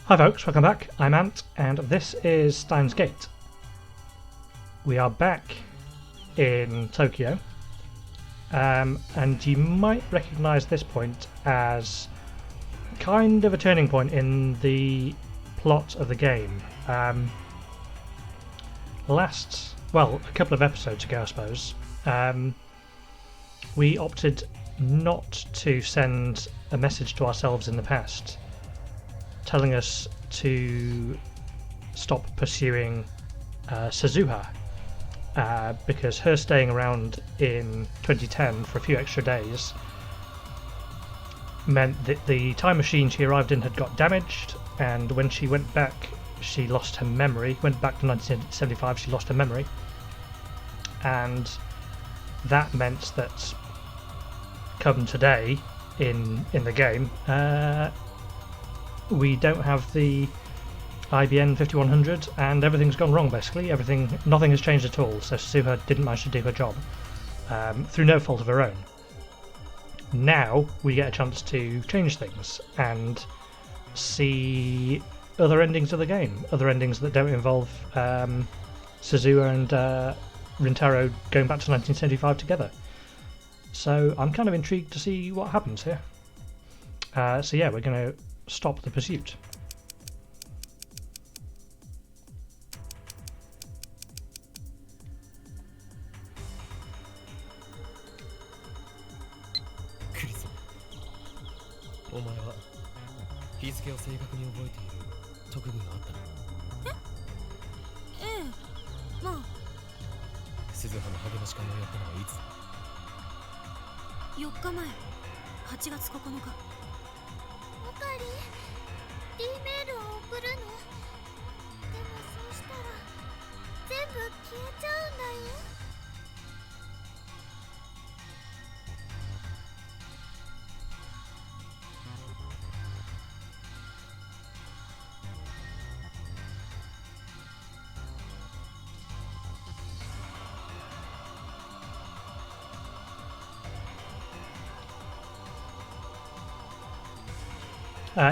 Hi folks, welcome back. I'm Ant, and this is Steins Gate. We are back in Tokyo, and you might recognise this point as kind of a turning point in the plot of the game. A couple of episodes ago, I suppose, we opted not to send a message to ourselves in the past telling us to stop pursuing Suzuha, because her staying around in 2010 for a few extra days meant that the time machine she arrived in had got damaged, and when she went back she lost her memory. Went back to 1975, she lost her memory, and that meant that come today in the game, we don't have the IBN 5100 and everything's gone wrong basically. Nothing has changed at all, so Suzuha didn't manage to do her job through no fault of her own. Now we get a chance to change things and see other endings of the game, other endings that don't involve Suzuha and Rintaro going back to 1975 together. So I'm kind of intrigued to see what happens here. So yeah, we're going to stop the pursuit.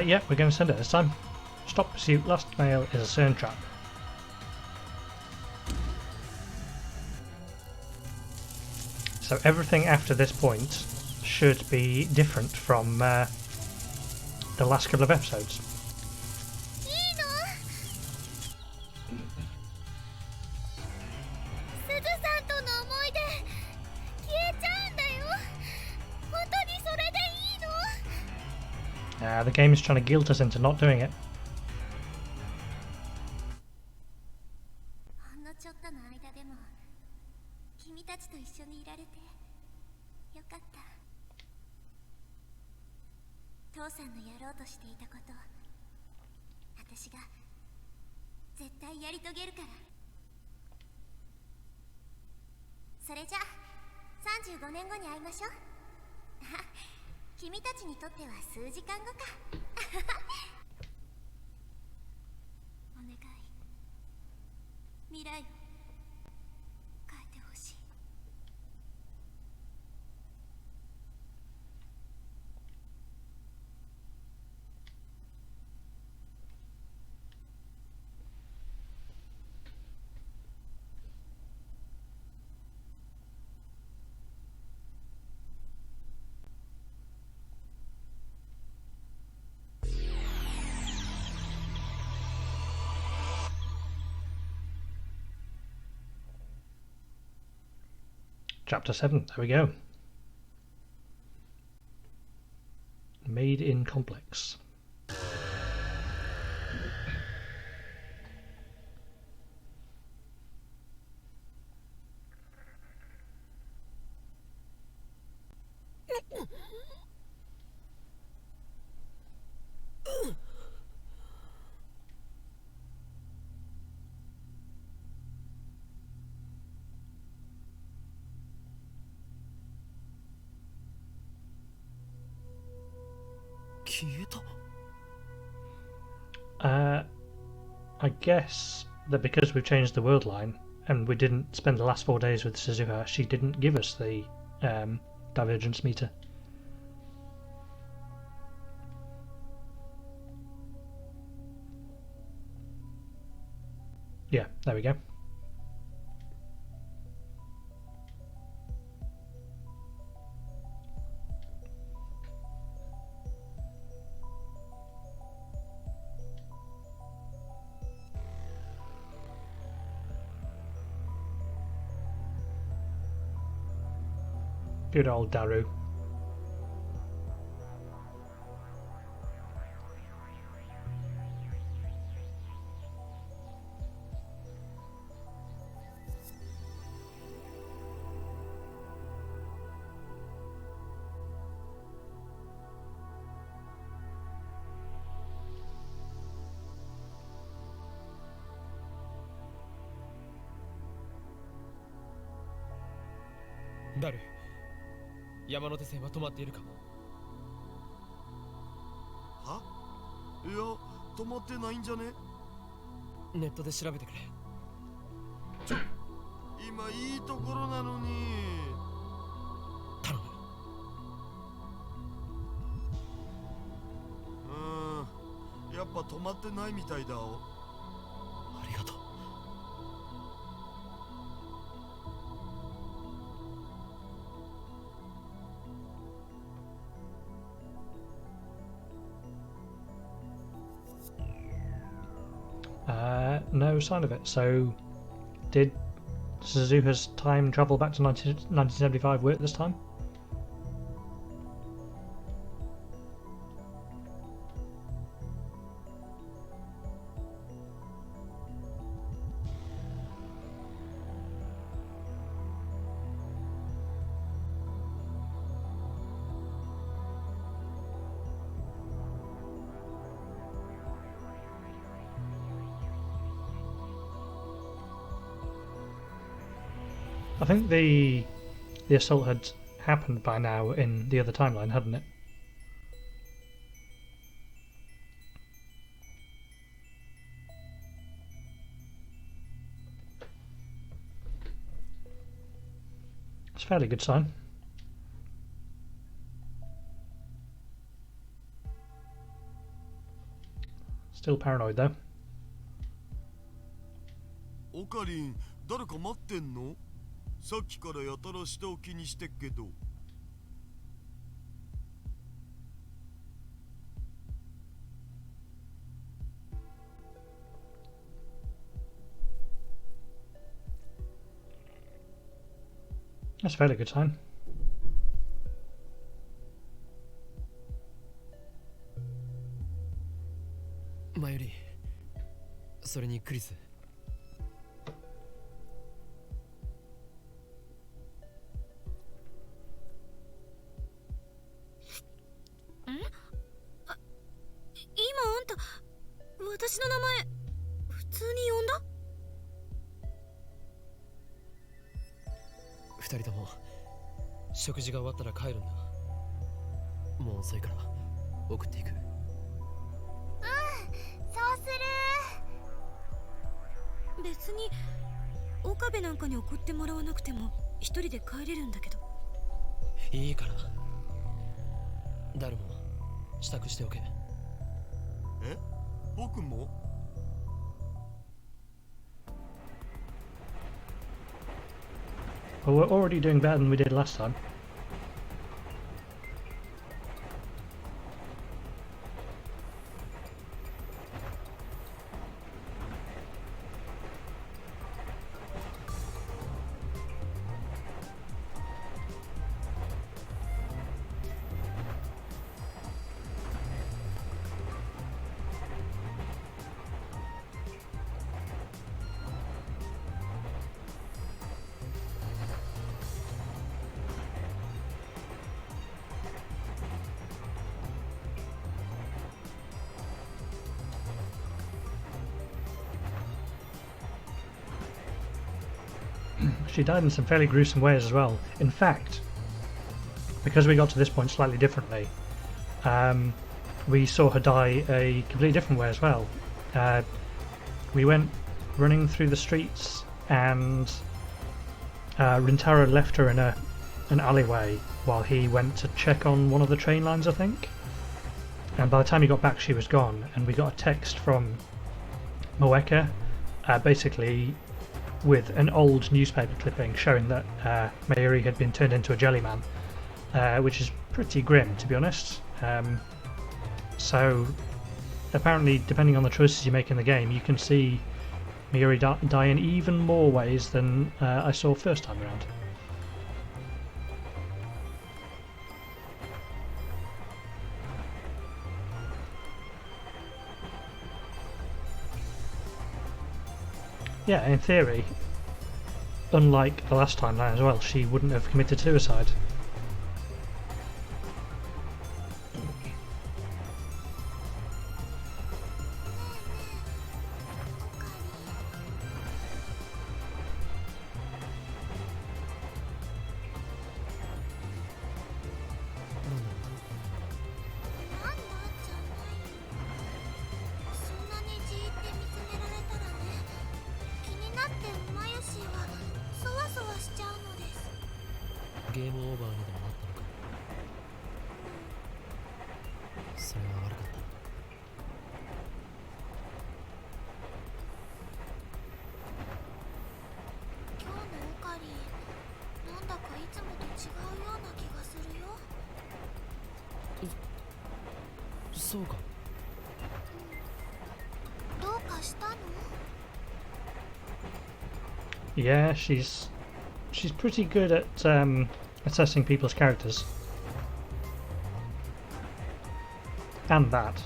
Yeah, we're going to send it this time. Stop pursuit, last mail is a CERN trap. So everything after this point should be different from the last couple of episodes. The game is trying to guilt us into not doing it. Chapter 7, there we go. Made in Complex. I guess that because we've changed the world line and we didn't spend the last 4 days with Suzuha, she didn't give us the divergence meter. Yeah, there we go. Good old Daru. Daru, 山手線は止まっているか？は？いや、止まってないんじゃね？ネットで調べてくれ。今いいところなのに。頼む。やっぱ止まってないみたいだお。ありがとう。No sign of it. So, did Suzuha's time travel back to 1975 work this time? I think the assault had happened by now in the other timeline, hadn't it? It's a fairly good sign. Still paranoid though. オカリン、誰か待ってんの？さっきからやたら下を気にしてっけど。That's a fairly good sign. 前より、それにクリス。私の名前普通に呼んだ？二人とも食事が終わったら帰るんだ。もう遅いから送っていく。そうする。別に岡部なんかに送ってもらわなくても一人で帰れるんだけど。いいから。誰も支度しておけ。え？僕もWell, we're already doing better than we did last time. She died in some fairly gruesome ways as well. In fact, because we got to this point slightly differently, we saw her die a completely different way as well. We went running through the streets and Rintaro left her in an alleyway while he went to check on one of the train lines, I think. And by the time he got back she was gone, and we got a text from Moeka basically with an old newspaper clipping showing that Mayuri had been turned into a jelly man, which is pretty grim, to be honest. So apparently, depending on the choices you make in the game, you can see Mayuri die in even more ways than I saw first time around. Yeah, in theory, unlike the last time as well, she wouldn't have committed suicide. Yeah, she's pretty good at assessing people's characters. And that.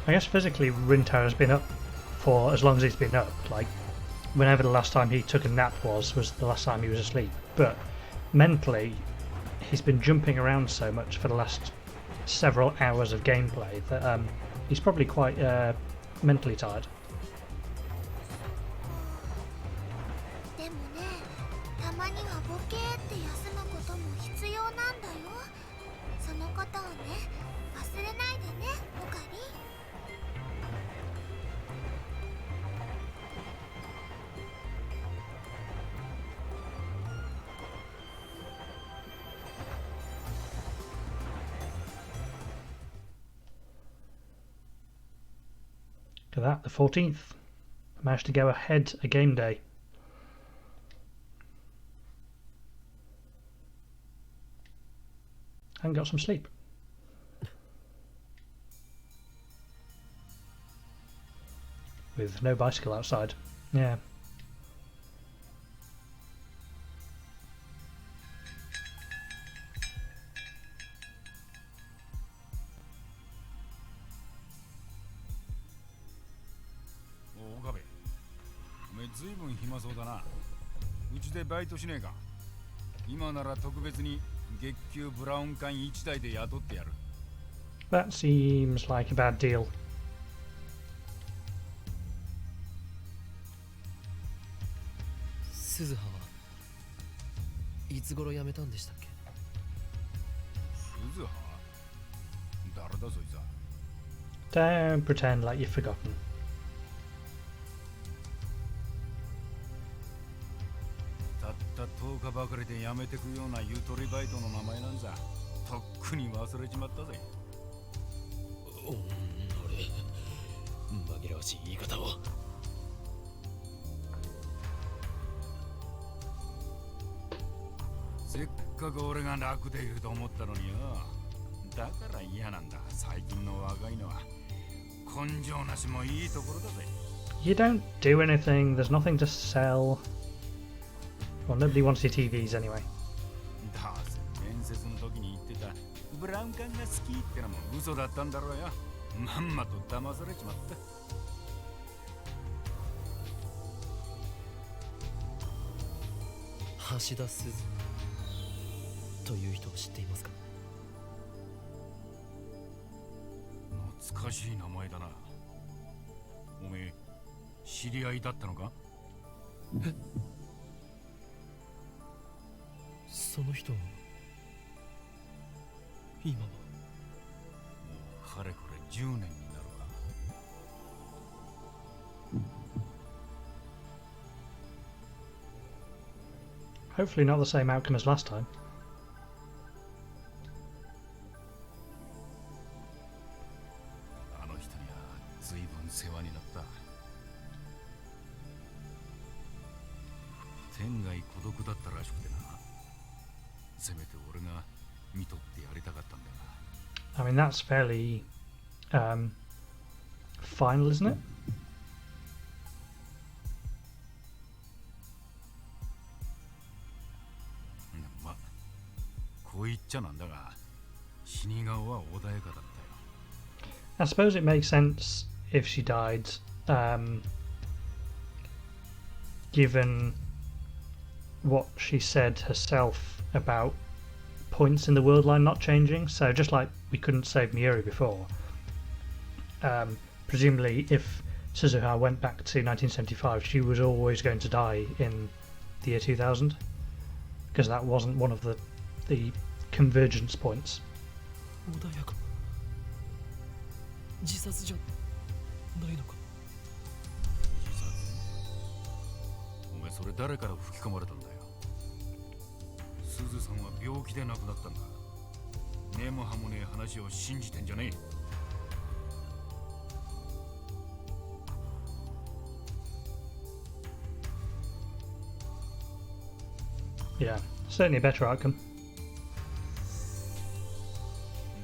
I guess physically Rintaro has been up for as long as he's been up, like whenever the last time he took a nap was the last time he was asleep, but mentally he's been jumping around so much for the last several hours of gameplay that he's probably quite mentally tired. Look at that, the 14th. I managed to go ahead a game day. And got some sleep. With no bicycle outside. Yeah. That seems like a bad deal. Suzuha はいつ頃辞めたんでしたっけ? Suzuha? 誰だそいつは? Don't pretend like you've forgotten. たった10日ばかりで辞めてくようなゆとりバイトの名前なんざとっくに忘れちまったぜ。俺、紛らわしい言い方を。せっかく俺が楽でいると思ったのによ。だから嫌なんだ。最近の若いのは根性なしもいいところだぜ。You don't do anything, there's nothing to sell. Well, nobody wants your TVs anyway. だぜ、面接の時に言ってたブラウン管が好きってのも嘘だったんだろうよ。まんまと騙されちまった。橋田鈴という人を知っていますか？懐かしい名前だな。おめえ知り合いだったのか？え、その人今は？もうかれこれ10年になるわ。Hopefully not the same outcome as last time. あの人には随分世話になった。天涯孤独だったらしくてな。せめて俺が見とってやりたかったんだが。I mean, that's fairly final, isn't it? ま、こう言っちゃなんだが、死に顔は穏やかだったよ。I suppose it makes sense if she died, given what she said herself about points in the world line not changing. So just like we couldn't save Miuri before, presumably if Suzuha went back to 1975, she was always going to die in the year 2000, because that wasn't one of the convergence points. 穏やか。自殺じゃないのか？自殺？お前それ誰から吹き込まれたんだよ。すずさんは病気で亡くなったんだ。根も葉もねえ話を信じてんじゃねえ。Yeah, certainly a better outcome.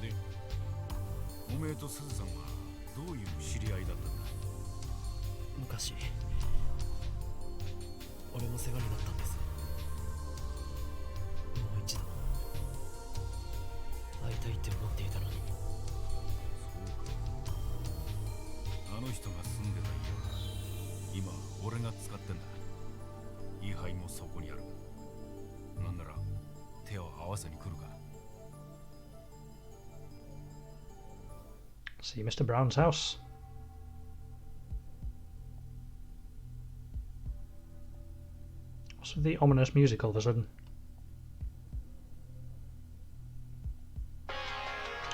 で、おめえとすずさんはどういう知り合いだったんだ？昔俺も世話になったんです。もう一度会いたいって思っていたのに。そうか。あの人が住んでた家は今俺が使ってんだ。位牌もそこにある。なんなら手を合わせに来るか。 See Mr. Brown's house. What's with the ominous music all of a sudden?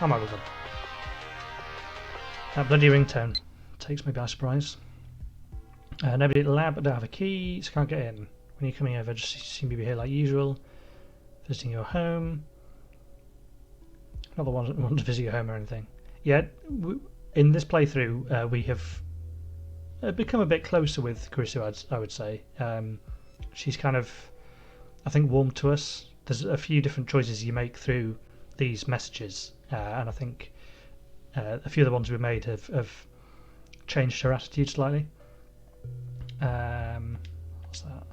Oh my god. That bloody ringtone takes me by surprise. Nobody at the lab, don't have a key, so can't get in. When you're coming over, just seem to be here like usual. Visiting your home. Not the ones that want to visit your home or anything. Yeah, in this playthrough, we have become a bit closer with Kurisu, I would say. She's kind of, I think, warmed to us. There's a few different choices you make through these messages, and I think a few of the ones we made have changed her attitude slightly. What's that?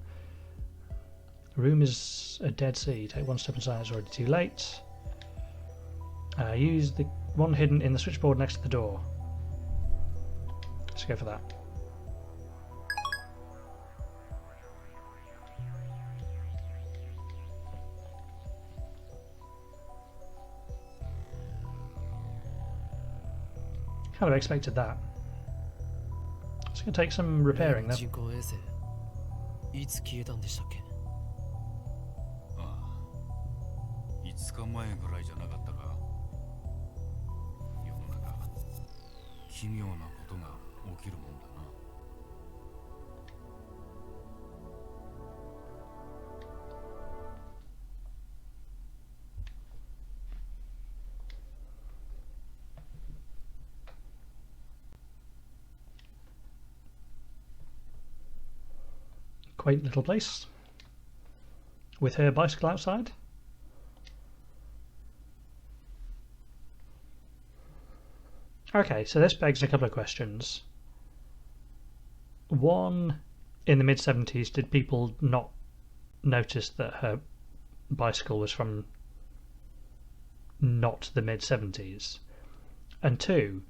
Room is a dead sea. Take one step inside, it's already too late. Use the one hidden in the switchboard next to the door. Let's go for that. Kind of expected that. It's going to take some repairing though. 人工衛星いつ消えたんでしたっけ？ああ、5日前ぐらいじゃなかったか。世の中奇妙なことが起きるもんだな。Quaint little place with her bicycle outside. Okay, so this begs a couple of questions. One, in the mid-70s, did people not notice that her bicycle was from not the mid-70s? And two,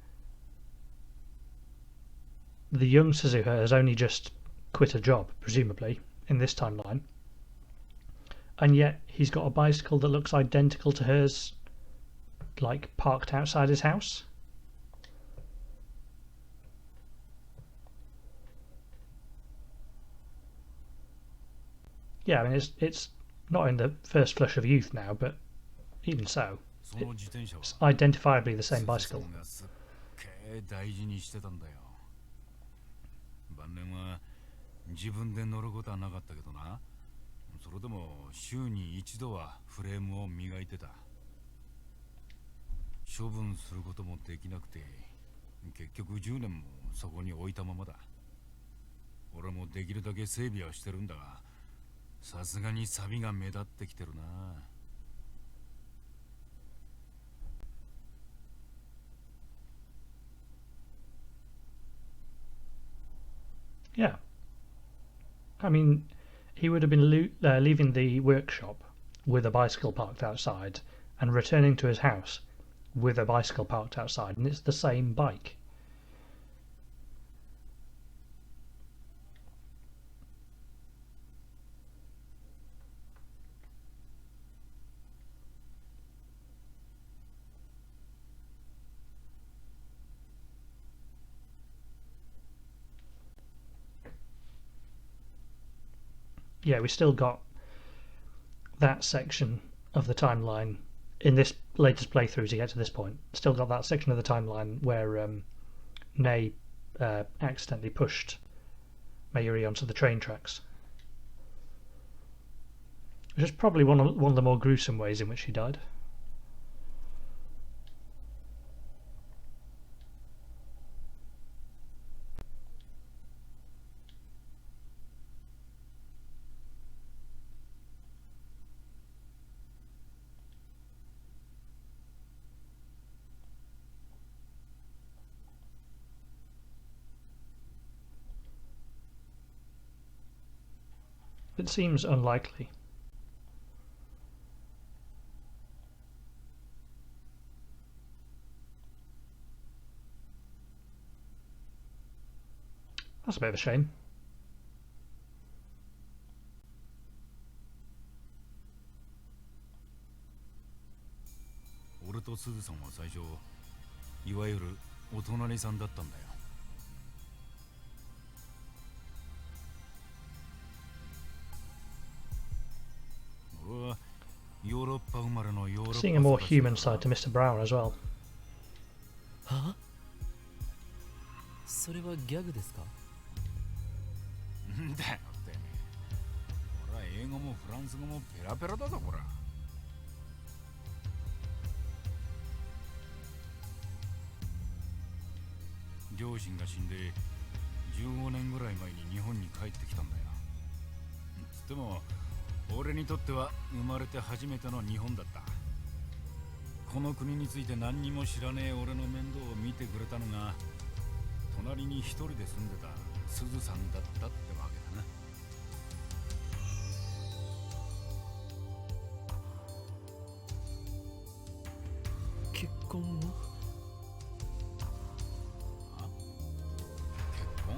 the young Suzuha has only just quit a job, presumably, in this timeline. and yet he's got a bicycle that looks identical to hers, like parked outside his house. Yeah, I mean it's not in the first flush of youth now, but even so, その自転車は it's identifiably the same 鈴 bicycle. さんがすっげえ大事にしてたんだよ。晩年は自分で乗ることはなかったけどな。それでも週に一度はフレームを磨いてた。処分することもできなくて、結局10年もそこに置いたままだ。俺もできるだけ整備はしてるんだが、さすがに錆が目立ってきてるな。Yeah. I mean, he would have been leaving the workshop with a bicycle parked outside and returning to his house with a bicycle parked outside, and it's the same bike. Yeah, we still got that section of the timeline in this latest playthrough to get to this point. Still got that section of the timeline where Ney accidentally pushed Mayuri onto the train tracks, which is probably one of the more gruesome ways in which he died. It seems unlikely. That's a bit of a shame. 俺とすずさんは最初、いわゆるお隣さんだったんだよ。俺はヨーロッパ生まれのヨーロッパ Seeing a more human side to Mr. Brown as well. は？それはギャグですか？んだよって。俺は英語もフランス語もペラペラだぞこら。両親が死んで15年ぐらい前に日本に帰ってきたんだよ。つっても俺にとっては生まれて初めての日本だった。この国について何にも知らねえ俺の面倒を見てくれたのが隣に一人で住んでたすずさんだったってわけだな。結婚は？結婚？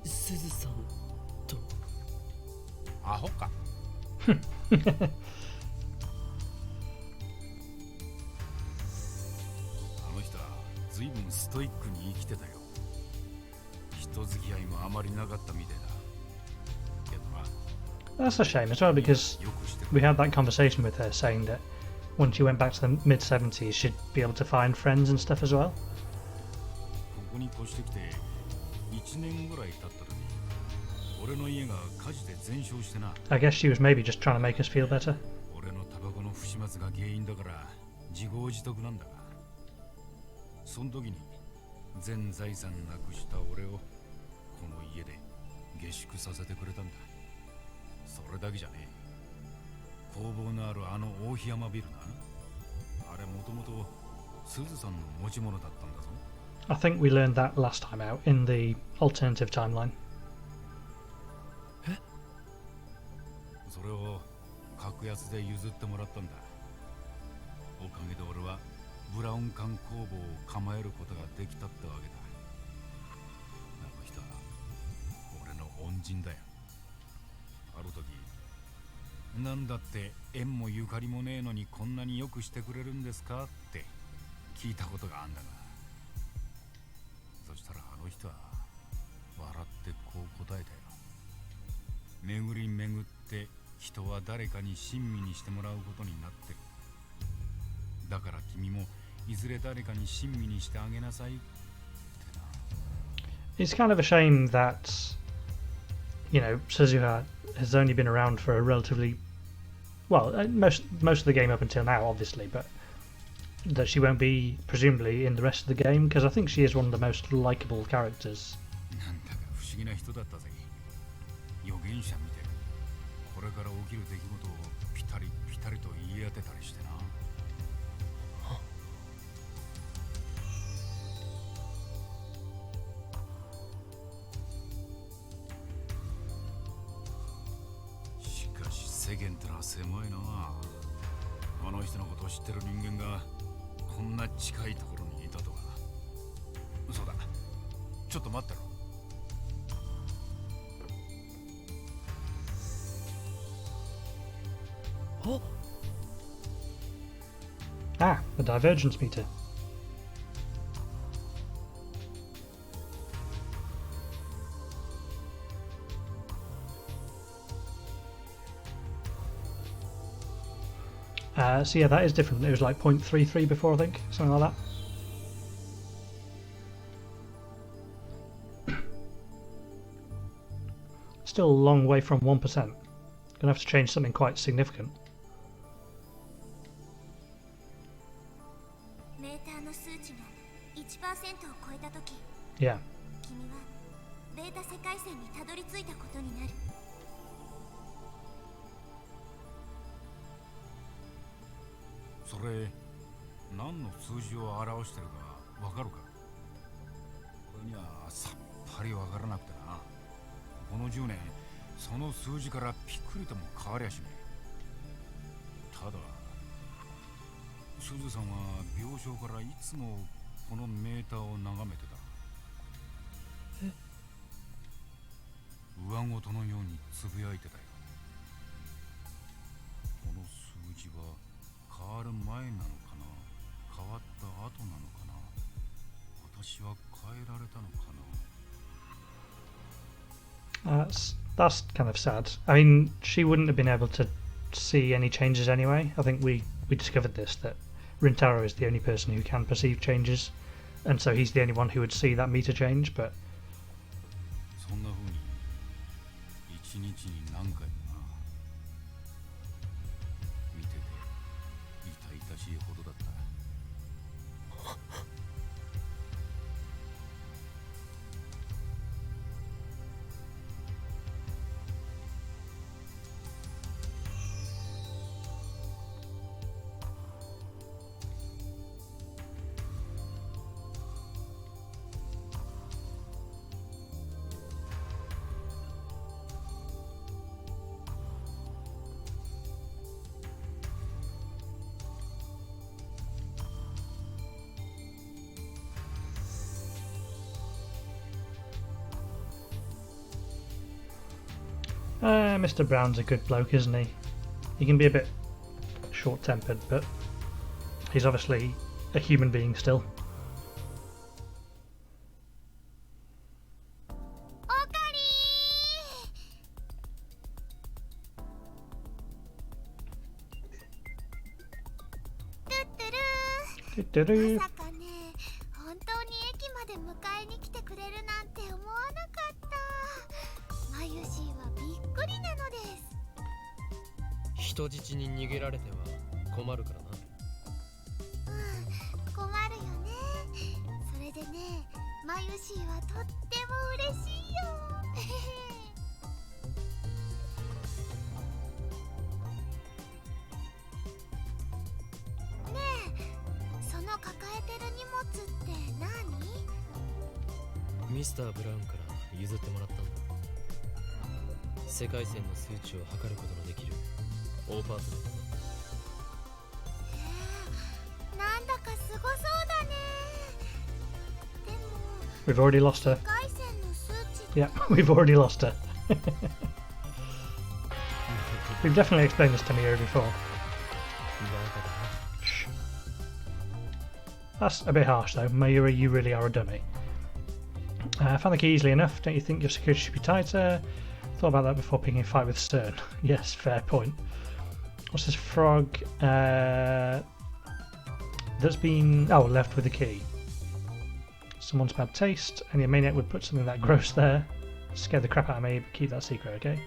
すずさんと。アホか。あの人は随分ストイックに生きてたよ。人付き合いもあまりなかったみたいだ。けどな。 That's a shame as well, because よくしてく we れ had that conversation with her saying that when she went back to the mid-70s she'd be able to find friends and stuff as well. ここに越してきて1年ぐらい経った時に俺の家が火事で全焼してな。 I guess she was maybe just trying to make us feel better. 俺のタバコの不始末が原因だから自業自得なんだが、その時に全財産なくした俺をこの家で下宿させてくれたんだ。それだけじゃねえ。工房のあるあの大檜山ビルな、あれもともとすずさんの持ち物だったんだぞ。 I think we learned that last time out in the alternative timeline. それを格安で譲ってもらったんだ。おかげで俺はブラウン管工房を構えることができたってわけだ。あの人は俺の恩人だよ。ある時なんだって縁もゆかりもねえのにこんなによくしてくれるんですかって聞いたことがあんだが、そしたらあの人は笑ってこう答えたよ。巡り巡って人は誰かに親身にしてもらうことになってる。だから君もいずれ誰かに親身にしてあげなさいってな。 It's kind of a shame that, you know, Suzuha has only been around for a relatively, well, most of the game up until now, obviously, but that she won't be presumably in the rest of the game, because I think she is one of the most likable characters. なんだか不思議な人だったぜ。預言者見てこれから起きる出来事をピタリピタリと言い当てたりしてな。しかし世間ってのは狭いな。あの人のことを知ってる人間がこんな近いところにいたとは。そうだ、ちょっと待ってろ。Ah, the divergence meter. So yeah, that is different. It was like 0.33 before, I think, something like that. Still a long way from 1%. Gonna have to change something quite significant. メーターの数値が 1% を超えたとき、 Yeah. 君はベータ世界線にたどり着いたことになる。それ何の数字を表してるかわかるか？これにはさっぱりわからなくてな。この10年その数字からピクリとも変わりゃしねえ。ただすずさんは病床からいつもこのメーターを眺めてた。上ごとのようにつぶやいてたよ。この数字は変わる前なのかな、変わった後なのかな、私は変えられたのかな。That's kind of sad. I mean, she wouldn't have been able to see any changes anyway. I think we discovered this, that Rintaro is the only person who can perceive changes, and so he's the only one who would see that meter change, but そんな風に一日に何回もな。見てて痛々しいほどだった。Mr. Brown's a good bloke, isn't he? He can be a bit short-tempered, but he's obviously a human being still. オカリー。トゥットゥルー。まさかね、本当に駅まで迎えに来てくれるなんて思わなかった。マユシーはびっくりなのです。人質に逃げられては困るからな。困るよね。それでね、マユシーはとっても嬉しいよ。ねえ、その抱えてる荷物って何？ミスター・ブラウンから譲ってもらったんだ。世界線の数値を測ることのできる大パーツだ。なんだかすごそうだね。でも We've already lost her. 世界線の数値 Yeah, we've already lost her. We've definitely explained this to Miura before. バカだな。 Shh. That's a bit harsh though. Mayuri, you really are a dummy. Found the key easily enough. Don't you think your security should be tighter? Thought about that before picking a fight with Stern. Yes, fair point. What's this frog? That's been left with the key. Someone's bad taste, and your maniac would put something that gross there. Scare the crap out of me. Keep that secret, okay?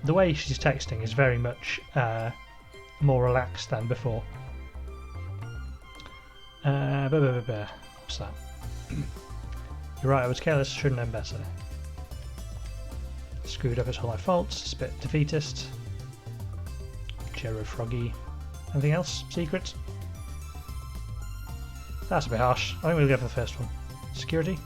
The way she's texting is very much more relaxed than before. What's that? You're right, I was careless, should have known better. Screwed up, it's all my fault, it's a bit defeatist. Jero Froggy. Anything else? Secret? That's a bit harsh. I think we'll go for the first one. Security?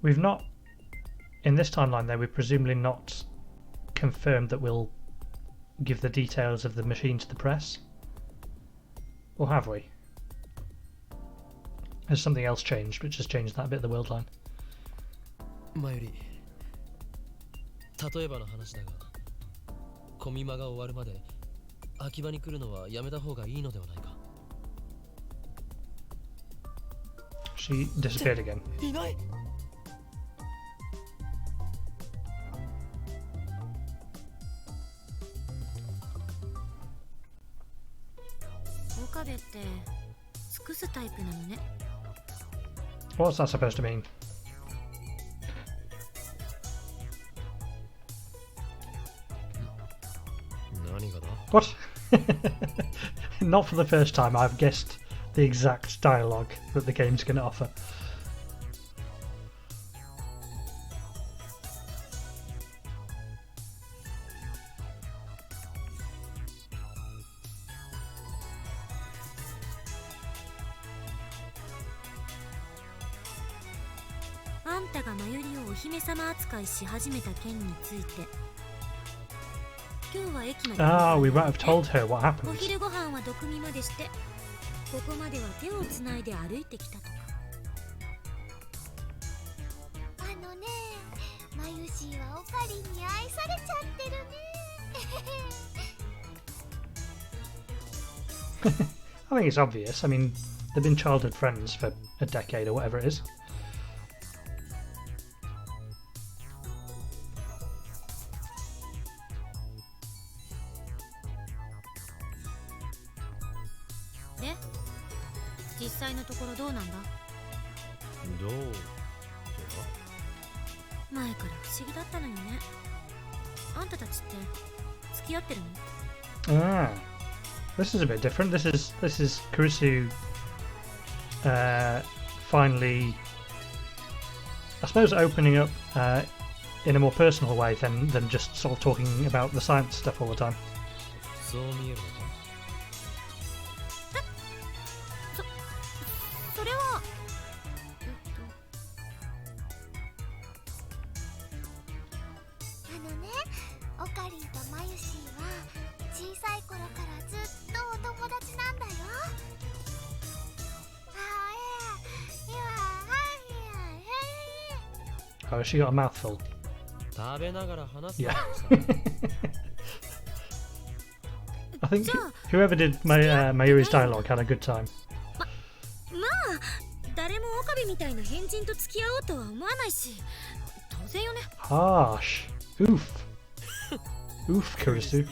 We've not, in this timeline though, we've presumably not confirmed that we'll give the details of the machine to the press. Or have we? Has something else changed, which has changed that bit of the world line? 前より例えばの話だが、コミマが終わるまで秋葉に来るのはやめた方がいいのではないか。 She disappeared again. いない。岡部って尽くすタイプなのね。 What's that supposed to mean? What? Not for the first time I've guessed the exact dialogue that the game's going to offer. Ah, we might have told her what happened. お昼ご飯は毒味までして、ここまでは手をつないで歩いてきたとか。あのね、マユシーはオカリンに愛されちゃってるね。I think it's obvious. I mean, they've been childhood friends for a decade or whatever it is. Ah, this is a bit different. This is Kurisu finally, I suppose, opening up in a more personal way than just sort of talking about the science stuff all the time. そう見えるのか。それはあのね、オカリンとマユシーは小さい頃からずっとお友達なんだよ。Oh, she got a mouthful. 食べながら話す。 Yeah. I think whoever did Mayuri's dialogue had a good time. まあ、誰もオカビみたいな変人と付き合おうとは思わないし、当然よね。 Harsh. Oof. Oof, Kurisu.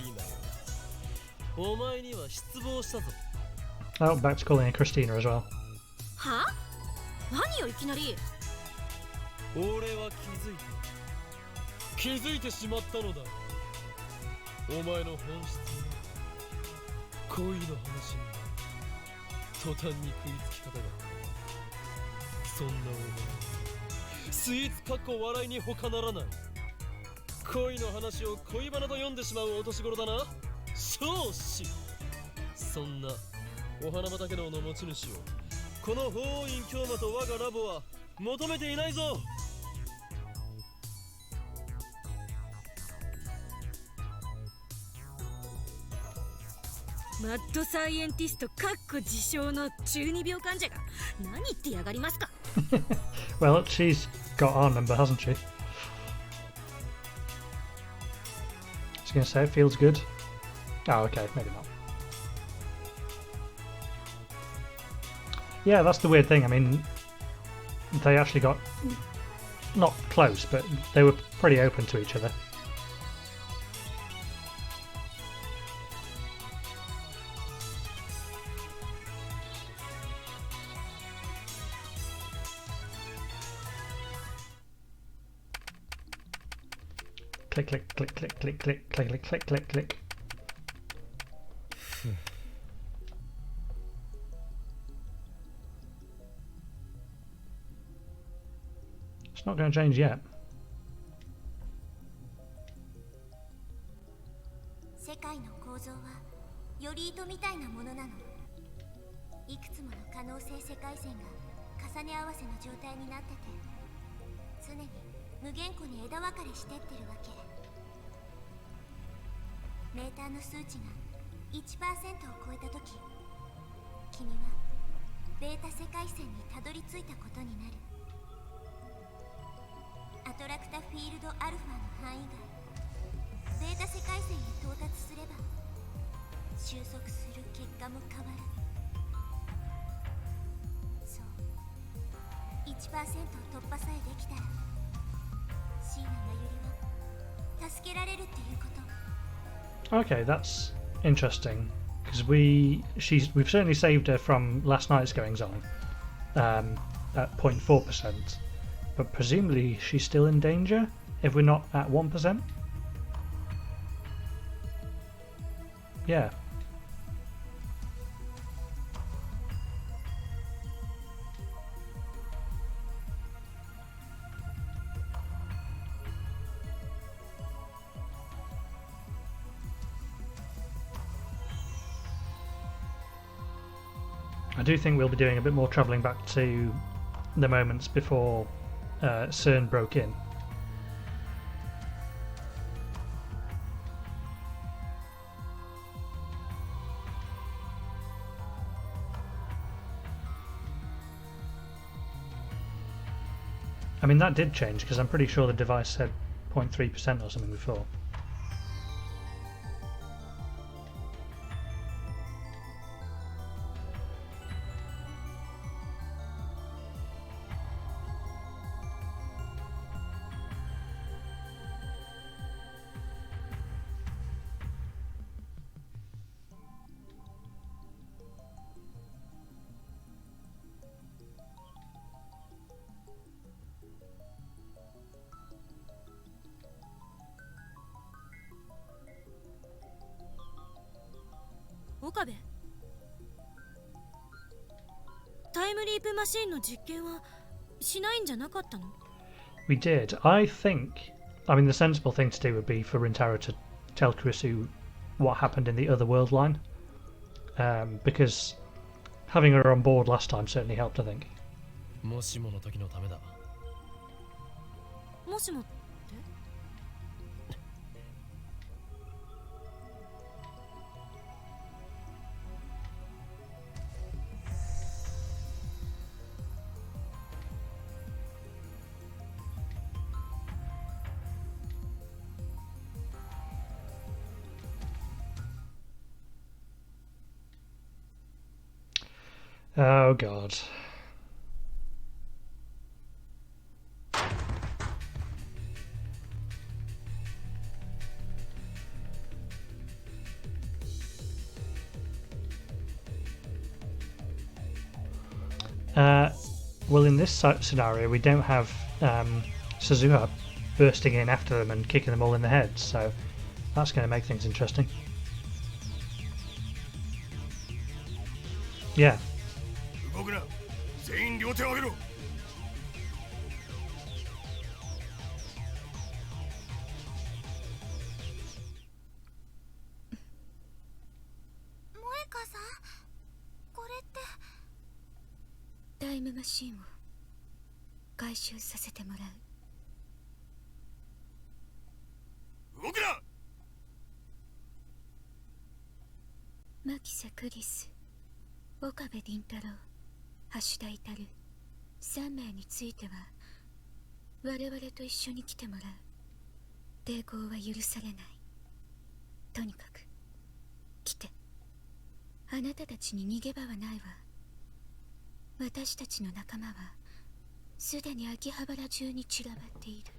お前には失望したぞ。 Oh, back to calling her Christina as well. は？何よいきなり。俺は気づいてしまったのだ。お前の本質は恋の話に途端に食いつき方が。そんなお前、スイーツかっこ笑いに他ならない。恋の話を恋バナと読んでしまうお年頃だな。少子。そんなお花畑の持ち主をこの法院教魔と我がラボは求めていないぞ。マッドサイエンティストかっこ自称の中二病患者が何言ってやがりますか。Well, she's got our number, hasn't she? I was going to say it feels good. Oh, okay, maybe not. Yeah, that's the weird thing. I mean, they actually got not close, but they were pretty open to each other. Click, click, click, click, click, click, click, click, click, click, click. It's not going to change yet. 世界の構造はより糸みたいなものなの。いくつもの可能性世界線が重ね合わせの状態になってて、常に無限個に枝分かれしてってるわけ。メーターの数値が 1% を超えたとき、君はベータ世界線にたどり着いたことになる。アトラクタフィールドアルファの範囲外、ベータ世界線に到達すれば収束する結果も変わる。そう、1% を突破さえできたら椎名まゆりは助けられるっていうこと。Okay, that's interesting because we've certainly saved her from last night's goings on at 0.4%, but presumably she's still in danger if we're not at 1%. Yeah. I do think we'll be doing a bit more travelling back to the moments before CERN broke in. I mean, that did change because I'm pretty sure the device said 0.3% or something before.岡部、タイムリープマシーンの実験はしないんじゃなかったの？ We did. I think, I mean, the sensible thing to do would be for Rintaro to tell Kurisu what happened in the other world line, because having her on board last time certainly helped, I think. もしもの時のためだ。もしもって？Oh god. Well, in this scenario, we don't have Suzuha bursting in after them and kicking them all in the head, so that's going to make things interesting. Yeah. 動くな。全員両手を上げろ。萌香さん、これって。イムマシンを回収させてもらう。動くな。牧瀬クリス、岡部倫太郎、橋田至3名については我々と一緒に来てもらう。抵抗は許されない。とにかく来て。あなたたちに逃げ場はないわ。私たちの仲間はすでに秋葉原中に散らばっている。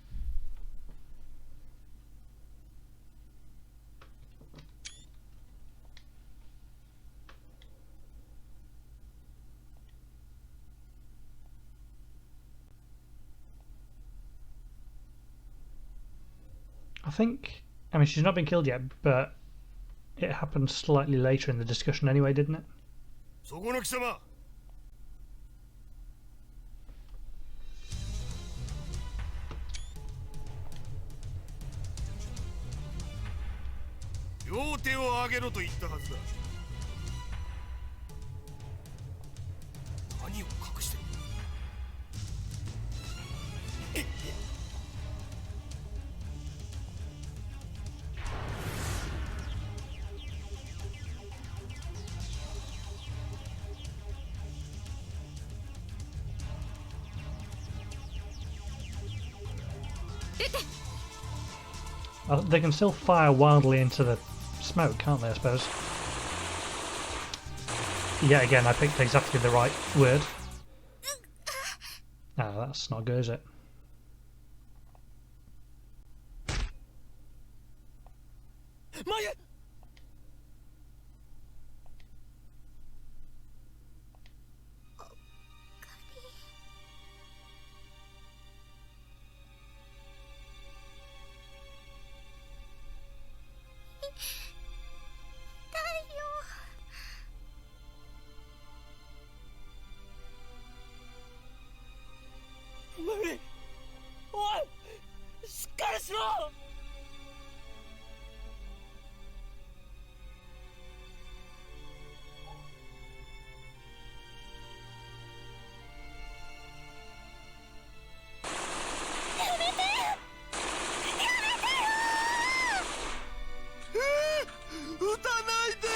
I think, I mean, she's not been killed yet, but it happened slightly later in the discussion anyway, didn't it? そこの貴様。両手を上げろと言ったはずだ。何を隠してる。They can still fire wildly into the smoke, can't they, I suppose? Yeah, again, I picked exactly the right word. Ah, that's not good, is it? Maya! おい、しっかりしろ。撃たないで。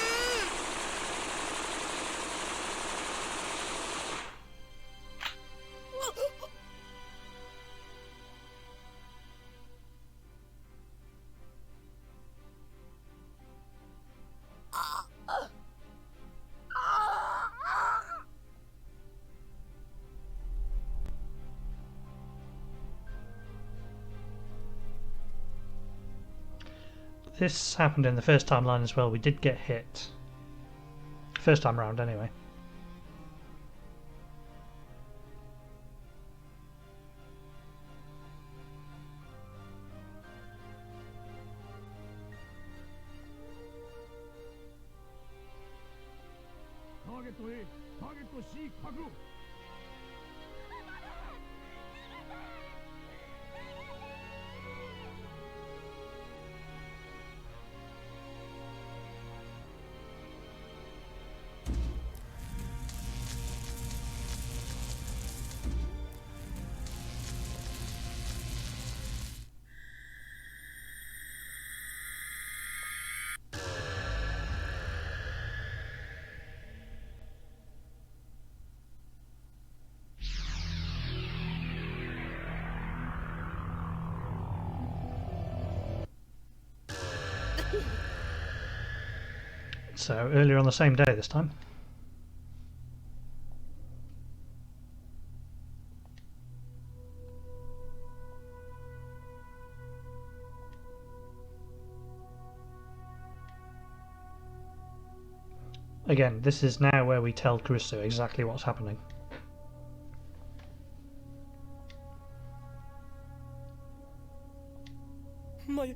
This happened in the first timeline as well. We did get hit. First time round, anyway. Target A, Target C, 確保。So earlier on the same day this time. Again, this is now where we tell Kurisu exactly what's happening. Maya.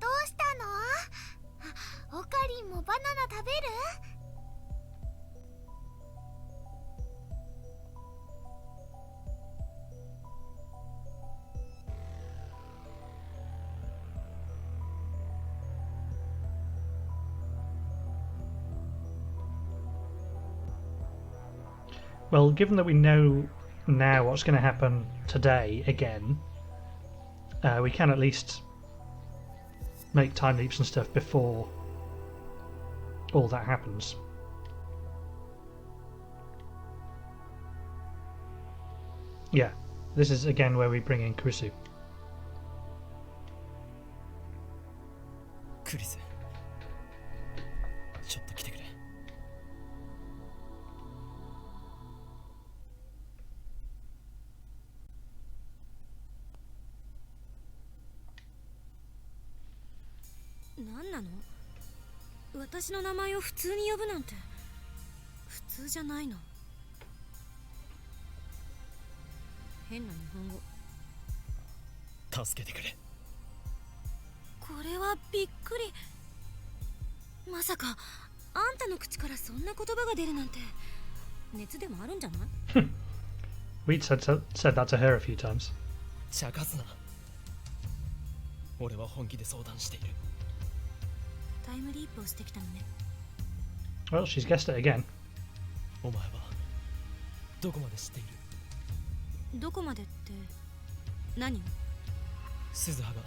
どうしたの？オカリンもバナナ食べる？ Well, given that we know now what's going to happen today again, we can at least make time leaps and stuff before all that happens. Yeah, this is again where we bring in Kurisu. クリス、ちょっと来てくれ。何なの？私の名前を普通に呼ぶなんて普通じゃないの。変な日本語。助けてくれ。これはびっくり。まさかあんたの口からそんな言葉が出るなんて熱でもあるんじゃない？ We'd said that to her a few times. 茶化すな。俺は本気で相談している。タイムリープをしてきたのね。Well, she's guessed it again. お前はどこまで知っている？どこまでって何を？鈴葉が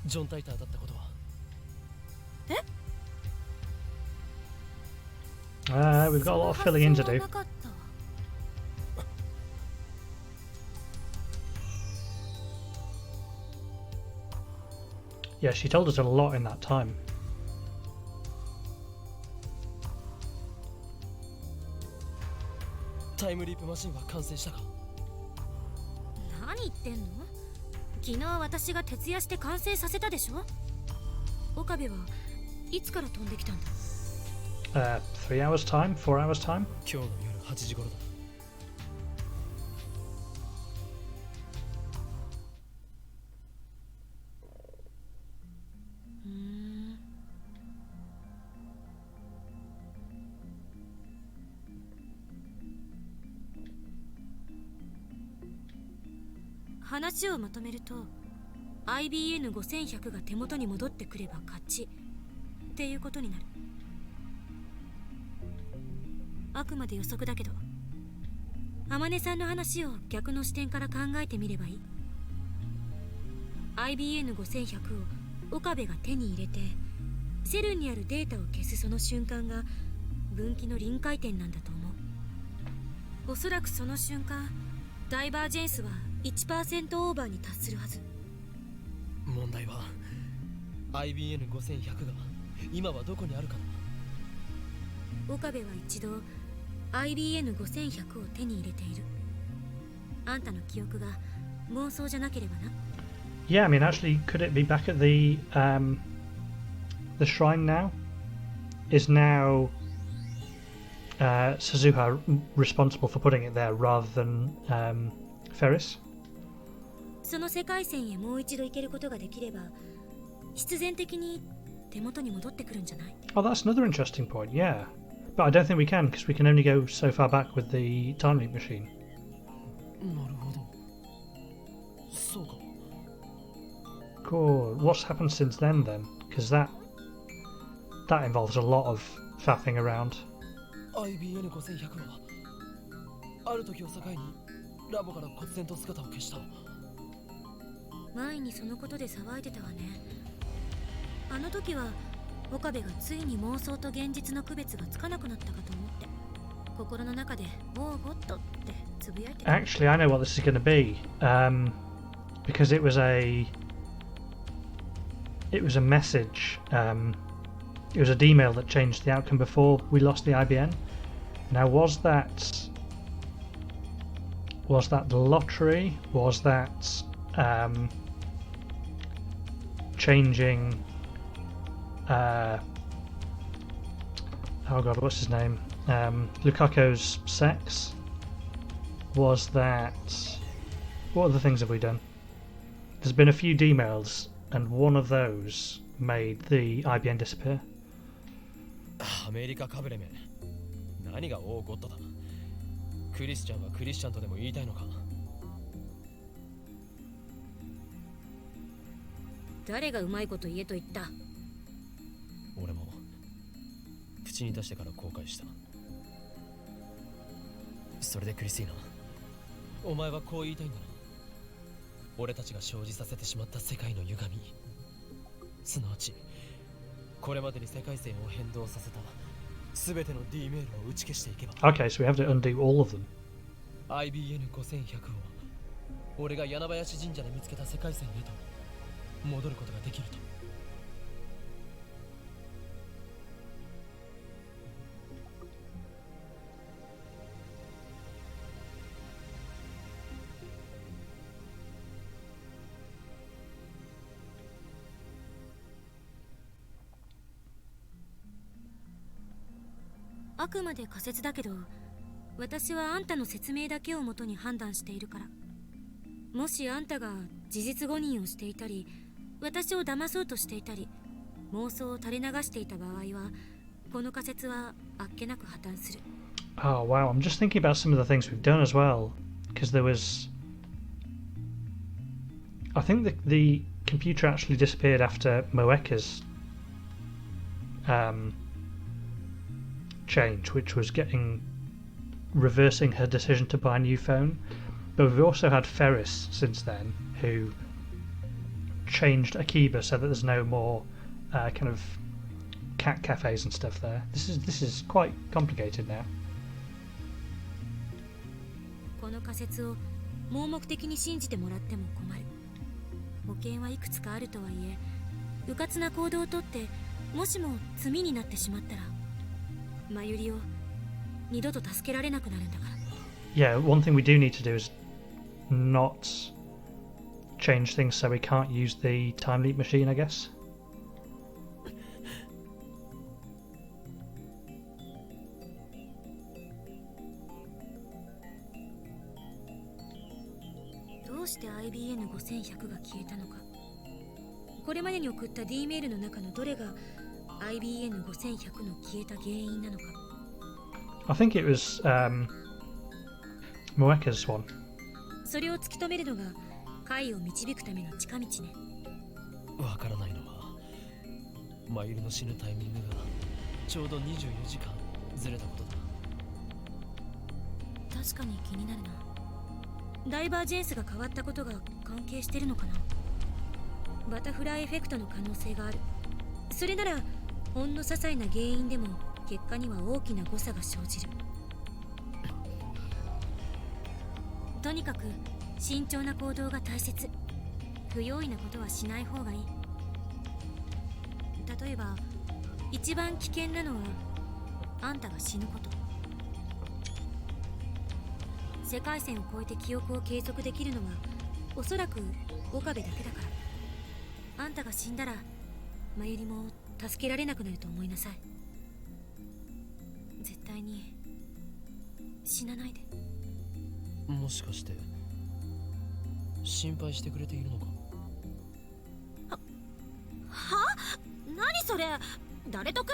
ジョン・タイターだったことは。え？We've got a lot of filling in to do. なかったわ。Yeah, she told us a lot in that time. タイムリープマシンは完成したか？何言ってんの？昨日私が徹夜して完成させたでしょ？岡部はいつから飛んできたんだ？3 hours time? 4 hours time? 今日の夜8時頃だ。話をまとめると IBN5100 が手元に戻ってくれば勝ちっていうことになる。あくまで予測だけど天音さんの話を逆の視点から考えてみればいい。 IBN5100 を岡部が手に入れてセルンにあるデータを消すその瞬間が分岐の臨界点なんだと思う。おそらくその瞬間ダイバージェンスは 1% オーバーに達するはず。問題は IBN5100 が今はどこにあるかな。岡部は一度 IBN5100 を手に入れている。あんたの記憶が妄想じゃなければな。Yeah, I mean, actually, could it be back at the shrine now? Is now Suzuha responsible for putting it there rather than Ferris? その世界線へもう一度行けることができれば必然的に手元に戻ってくるんじゃない？ Oh, that's another interesting point, yeah. But I don't think we can, because we can only go so far back with the time leap machine. なるほど。そうか。Cool. What's happened since then, Because that involves a lot of faffing around. IBN5100 はある時を境にラボから忽然と姿を消した。前にそのことで騒いでたわね。あの時は岡部がついに妄想と現実の区別がつかなくなったかと思って心の中で「おうゴッド」ってつぶやいてた。 Actually, I know what this is going to be. Because it was a message. It was a D-mail that changed the outcome before we lost the IBN. Now, was that the lottery? Was that changing? Oh god, what's his name? Lukaku's sex? Was that? What other things have we done? There's been a few D-mails, and one of those made the IBN disappear. アメリカかぶれめ。何がオーゴッドだ。クリスチャンはクリスチャンとでも言いたいのか。誰がうまいこと言えと言った？俺も口に出してから後悔した。それでクリスティーナ、お前はこう言いたいんだな。俺たちが生じさせてしまった世界の歪み、すなわちこれまでに世界線を変動させた全ての D メールを打ち消していけば。 Okay, so we have to undo all of them. IBN5100 を俺が柳林神社で見つけた世界線へと戻ることができると。あくまで仮説だけど、私はあんたの説明だけをもとに判断しているから。もしあんたが事実誤認をしていたり、私を騙そうとしていたり、妄想を垂れ流していた場合は、この仮説はあっけなく破綻する。 Oh wow, I'm just thinking about some of the things we've done as well. Because there was... I think the computer actually disappeared after Moeka's change, which was reversing her decision to buy a new phone. But we've also had Ferris since then, who changed Akiba so that there's no more kind of cat cafes and stuff there. This is quite complicated now. この仮説を盲目的に信じてもらっても困る。保険はいくつかあるとはいえ、迂闊な行動をとってもしも罪になってしまったら、マユリを二度と助けられなくなるんだから。 Yeah, one thing we do need to do is not change things so we can't use the time leap machine, I guess. どうして IBN5100 が消えたのか。これまでに送った D メールの中のどれが IBN5100 の消えた原因なのか。 I think it was Moeka's one. それを突き止めるのが解を導くための近道ね。わからないのは、マユリの死ぬタイミングがちょうど24時間ずれたことだ。確かに気になるな。ダイバージェンスが変わったことが関係してるのかな。バタフライエフェクトの可能性がある。それならほんの些細な原因でも結果には大きな誤差が生じる。とにかく慎重な行動が大切。不用意なことはしない方がいい。例えば一番危険なのはあんたが死ぬこと。世界線を越えて記憶を継続できるのはおそらく岡部だけだから。あんたが死んだらマユリも助けられなくなると思いなさい。絶対に死なないで。もしかして心配してくれているのか。は？何それ？誰得？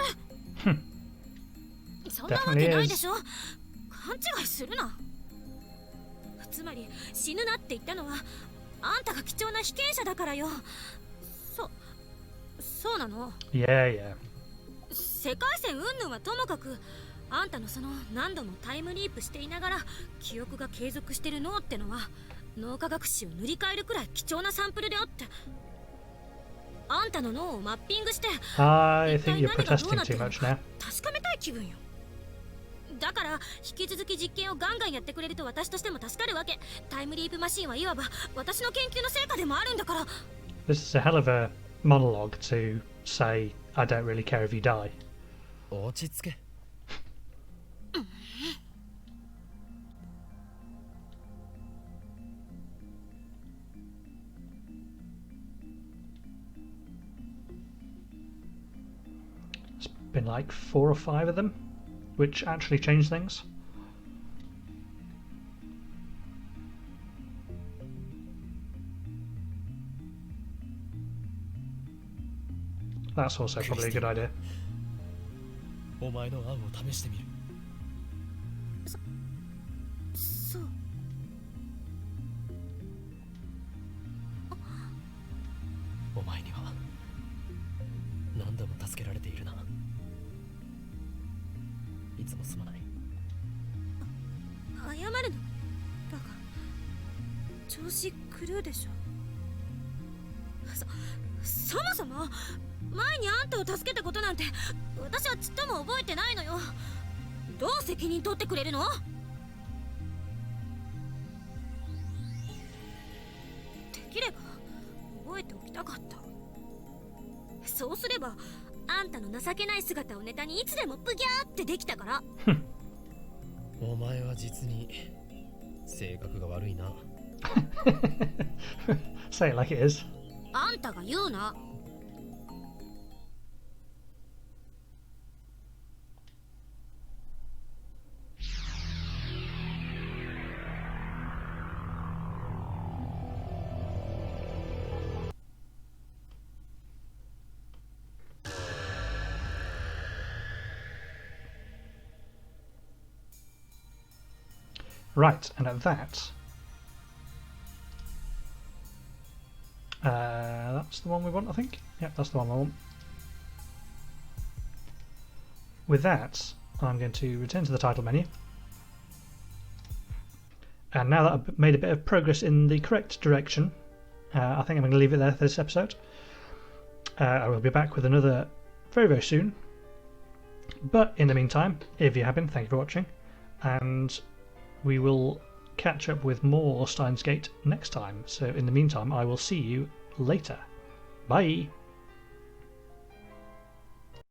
そんなわけないでしょ。勘違いするな。つまり死ぬなって言ったのはあんたが貴重な被験者だからよ。そうなの？ Yeah, yeah. 世界線云々はともかく、あんたのその何度もタイムリープしていながら記憶が継続してる脳ってのは脳科学史を塗り替えるくらい貴重なサンプルであって、あんたの脳をマッピングして I 一体 think you're 何がどう protesting なってる too の much か now. 確かめたい気分よ。だから引き続き実験をガンガンやってくれると私としても助かるわけ。タイムリープマシンはいわば私の研究の成果でもあるんだから。 This is a hell of a monologue to say, I don't really care if you die. 落ち着け。It's been like 4 or 5 of them, which actually change things. That's also probably a good idea. お前の案を試してみる。そう。お前には何度も助けられているな。いつもすまない。謝調子狂うでしょ。そもそも前にあんたを助けたことなんて私はちっとも覚えてないのよ。どう責任取ってくれるの？できれば覚えておきたかった。そうすればあんたの情けない姿をネタにいつでもブギャーってできたから。お前は実に性格が悪いな。Say it like it is. あんたが言うな。Right, and at that, that's the one we want, I think. Yep, that's the one I want. With that, I'm going to return to the title menu. And now that I've made a bit of progress in the correct direction, I think I'm going to leave it there for this episode. I will be back with another very, very soon. But in the meantime, if you have been, thank you for watching. And we will catch up with more Steins Gate next time. So in the meantime, I will see you later. Bye!